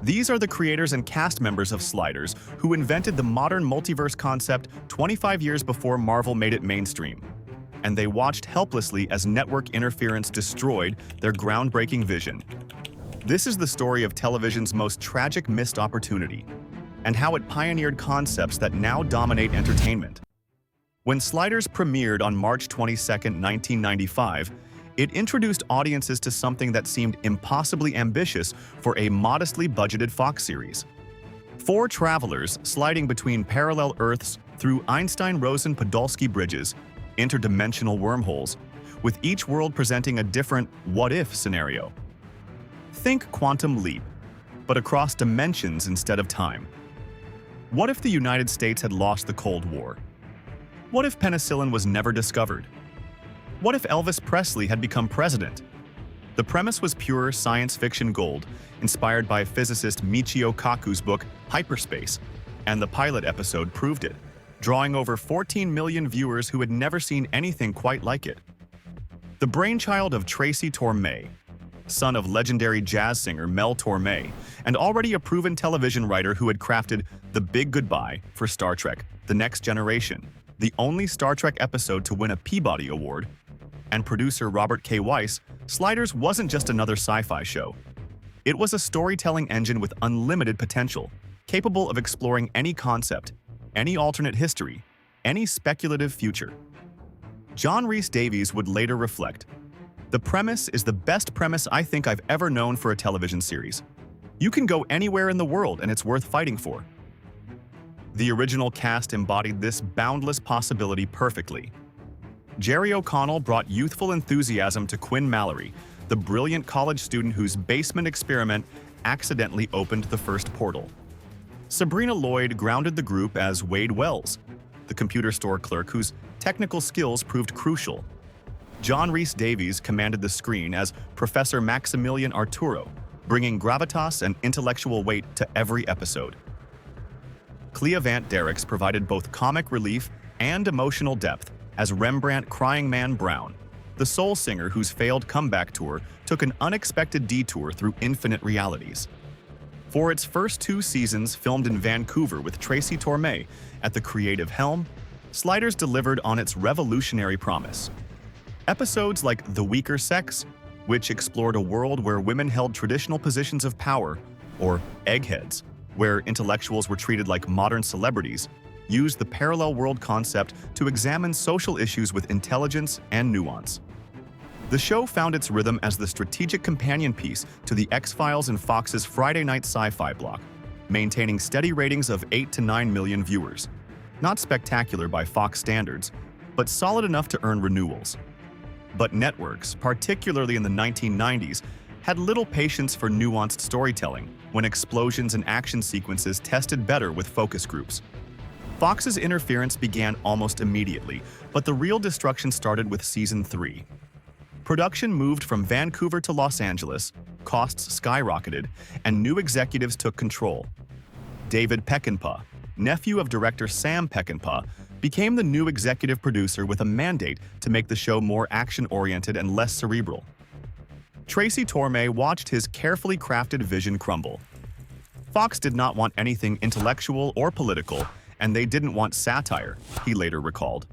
These are the creators and cast members of Sliders who invented the modern multiverse concept 25 years before Marvel made it mainstream. And they watched helplessly as network interference destroyed their groundbreaking vision. This is the story of television's most tragic missed opportunity, and how it pioneered concepts that now dominate entertainment. When Sliders premiered on March 22, 1995, it introduced audiences to something that seemed impossibly ambitious for a modestly budgeted Fox series. Four travelers sliding between parallel Earths through Einstein-Rosen-Podolsky bridges, interdimensional wormholes, with each world presenting a different what-if scenario. Think Quantum Leap, but across dimensions instead of time. What if the United States had lost the Cold War? What if penicillin was never discovered? What if Elvis Presley had become president? The premise was pure science fiction gold, inspired by physicist Michio Kaku's book Hyperspace, and the pilot episode proved it, drawing over 14 million viewers who had never seen anything quite like it. The brainchild of Tracy Tormé, son of legendary jazz singer Mel Tormé, and already a proven television writer who had crafted The Big Goodbye for Star Trek: The Next Generation, the only Star Trek episode to win a Peabody Award, and producer Robert K. Weiss, Sliders wasn't just another sci-fi show. It was a storytelling engine with unlimited potential, capable of exploring any concept, any alternate history, any speculative future. John Rhys-Davies would later reflect, "The premise is the best premise I think I've ever known for a television series. You can go anywhere in the world and it's worth fighting for." The original cast embodied this boundless possibility perfectly. Jerry O'Connell brought youthful enthusiasm to Quinn Mallory, the brilliant college student whose basement experiment accidentally opened the first portal. Sabrina Lloyd grounded the group as Wade Wells, the computer store clerk whose technical skills proved crucial. John Rhys-Davies commanded the screen as Professor Maximilian Arturo, bringing gravitas and intellectual weight to every episode. Clea Van Derricks provided both comic relief and emotional depth as Rembrandt Crying Man Brown, the soul singer whose failed comeback tour took an unexpected detour through infinite realities. For its first 2 seasons filmed in Vancouver with Tracy Tormé at the creative helm, Sliders delivered on its revolutionary promise. Episodes like The Weaker Sex, which explored a world where women held traditional positions of power, or Eggheads, where intellectuals were treated like modern celebrities, used the parallel world concept to examine social issues with intelligence and nuance. The show found its rhythm as the strategic companion piece to The X-Files and Fox's Friday night sci-fi block, maintaining steady ratings of 8 to 9 million viewers. Not spectacular by Fox standards, but solid enough to earn renewals. But networks, particularly in the 1990s, had little patience for nuanced storytelling when explosions and action sequences tested better with focus groups. Fox's interference began almost immediately, but the real destruction started with Season 3. Production moved from Vancouver to Los Angeles, costs skyrocketed, and new executives took control. David Peckinpah, nephew of director Sam Peckinpah, became the new executive producer with a mandate to make the show more action-oriented and less cerebral. Tracy Tormé watched his carefully crafted vision crumble. Fox did not want anything intellectual or political, and they didn't want satire, he later recalled.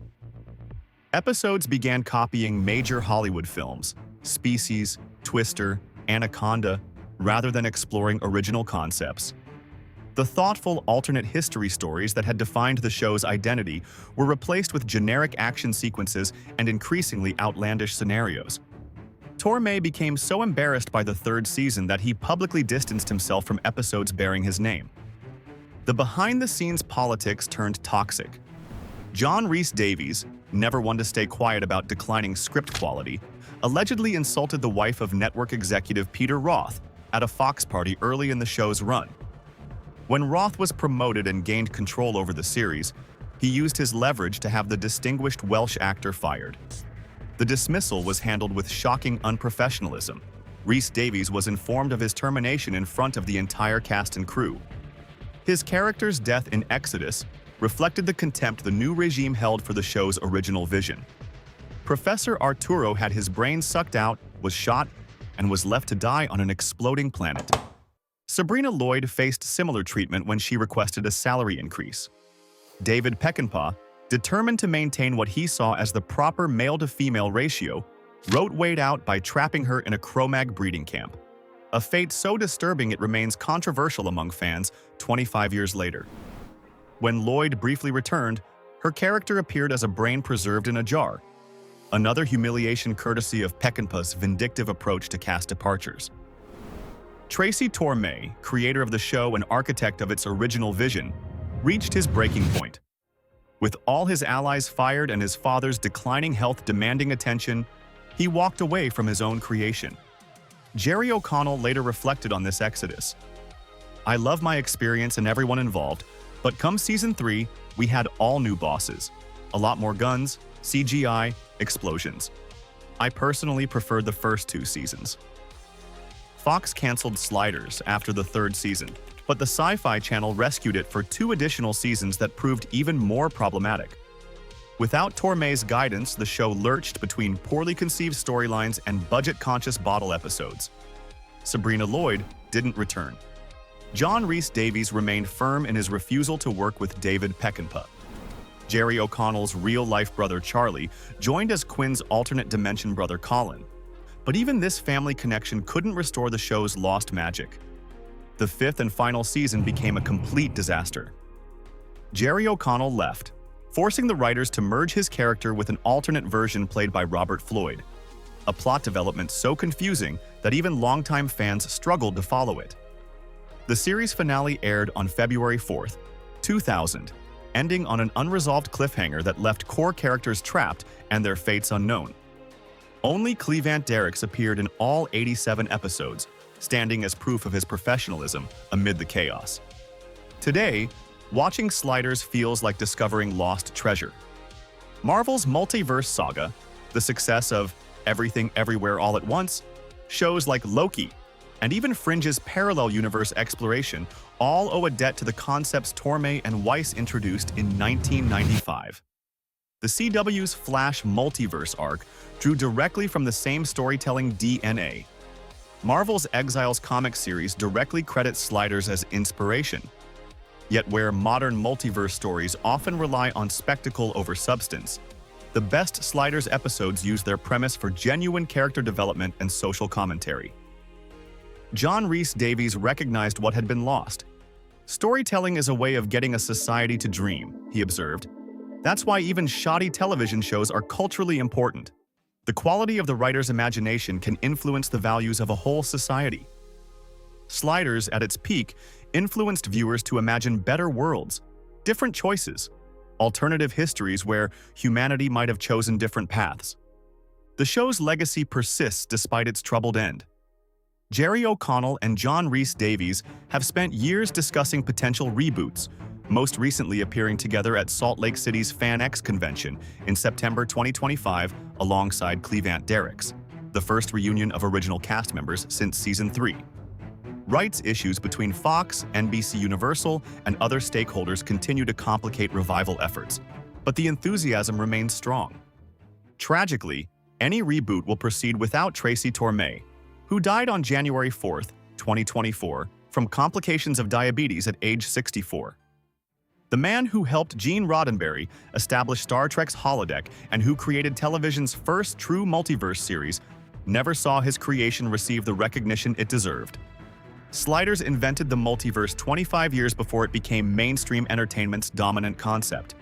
Episodes began copying major Hollywood films, Species, Twister, Anaconda, rather than exploring original concepts. The thoughtful alternate history stories that had defined the show's identity were replaced with generic action sequences and increasingly outlandish scenarios. Tormé became so embarrassed by the 3rd season that he publicly distanced himself from episodes bearing his name. The behind-the-scenes politics turned toxic. John Rhys-Davies, never one to stay quiet about declining script quality, allegedly insulted the wife of network executive Peter Roth at a Fox party early in the show's run. When Roth was promoted and gained control over the series, he used his leverage to have the distinguished Welsh actor fired. The dismissal was handled with shocking unprofessionalism. Rhys-Davies was informed of his termination in front of the entire cast and crew. His character's death in Exodus reflected the contempt the new regime held for the show's original vision. Professor Arturo had his brain sucked out, was shot, and was left to die on an exploding planet. Sabrina Lloyd faced similar treatment when she requested a salary increase. David Peckinpah, determined to maintain what he saw as the proper male-to-female ratio, wrote Wade out by trapping her in a Cro-Mag breeding camp, a fate so disturbing it remains controversial among fans 25 years later. When Lloyd briefly returned, her character appeared as a brain preserved in a jar, another humiliation courtesy of Peckinpah's vindictive approach to cast departures. Tracy Tormé, creator of the show and architect of its original vision, reached his breaking point. With all his allies fired and his father's declining health demanding attention, he walked away from his own creation. Jerry O'Connell later reflected on this exodus. "I love my experience and everyone involved, but come season 3, we had all new bosses. A lot more guns, CGI, explosions. I personally preferred the first 2 seasons." Fox canceled Sliders after the 3rd season, but the Sci-Fi Channel rescued it for 2 additional seasons that proved even more problematic. Without Tormé's guidance, the show lurched between poorly conceived storylines and budget-conscious bottle episodes. Sabrina Lloyd didn't return. John Rhys-Davies remained firm in his refusal to work with David Peckinpah. Jerry O'Connell's real-life brother Charlie joined as Quinn's alternate dimension brother Colin. But even this family connection couldn't restore the show's lost magic. The 5th and final season became a complete disaster. Jerry O'Connell left, forcing the writers to merge his character with an alternate version played by Robert Floyd, a plot development so confusing that even longtime fans struggled to follow it. The series finale aired on February 4th, 2000, ending on an unresolved cliffhanger that left core characters trapped and their fates unknown. Only Cleavant Derricks appeared in all 87 episodes, standing as proof of his professionalism amid the chaos. Today, watching Sliders feels like discovering lost treasure. Marvel's Multiverse saga, the success of Everything Everywhere All at Once, shows like Loki, and even Fringe's parallel universe exploration all owe a debt to the concepts Tormé and Weiss introduced in 1995. The CW's Flash Multiverse arc drew directly from the same storytelling DNA. Marvel's Exiles comic series directly credits Sliders as inspiration. Yet where modern multiverse stories often rely on spectacle over substance, the best Sliders episodes use their premise for genuine character development and social commentary. John Rhys-Davies recognized what had been lost. "Storytelling is a way of getting a society to dream," he observed. "That's why even shoddy television shows are culturally important. The quality of the writer's imagination can influence the values of a whole society." Sliders, at its peak, influenced viewers to imagine better worlds, different choices, alternative histories where humanity might have chosen different paths. The show's legacy persists despite its troubled end. Jerry O'Connell and John Rhys-Davies have spent years discussing potential reboots, most recently appearing together at Salt Lake City's FanX convention in September 2025 alongside Cleavant Derricks, the first reunion of original cast members since Season 3. Rights issues between Fox, NBC Universal, and other stakeholders continue to complicate revival efforts, but the enthusiasm remains strong. Tragically, any reboot will proceed without Tracy Tormé, who died on January 4th, 2024, from complications of diabetes at age 64. The man who helped Gene Roddenberry establish Star Trek's holodeck and who created television's first true multiverse series never saw his creation receive the recognition it deserved. Sliders invented the multiverse 25 years before it became mainstream entertainment's dominant concept.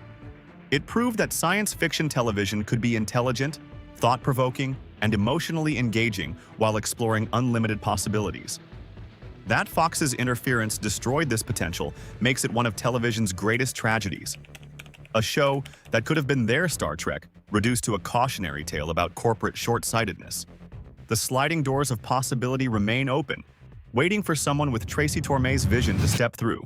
It proved that science fiction television could be intelligent, thought-provoking, and emotionally engaging while exploring unlimited possibilities. That Fox's interference destroyed this potential makes it one of television's greatest tragedies. A show that could have been their Star Trek, reduced to a cautionary tale about corporate short-sightedness. The sliding doors of possibility remain open, waiting for someone with Tracy Tormé's vision to step through.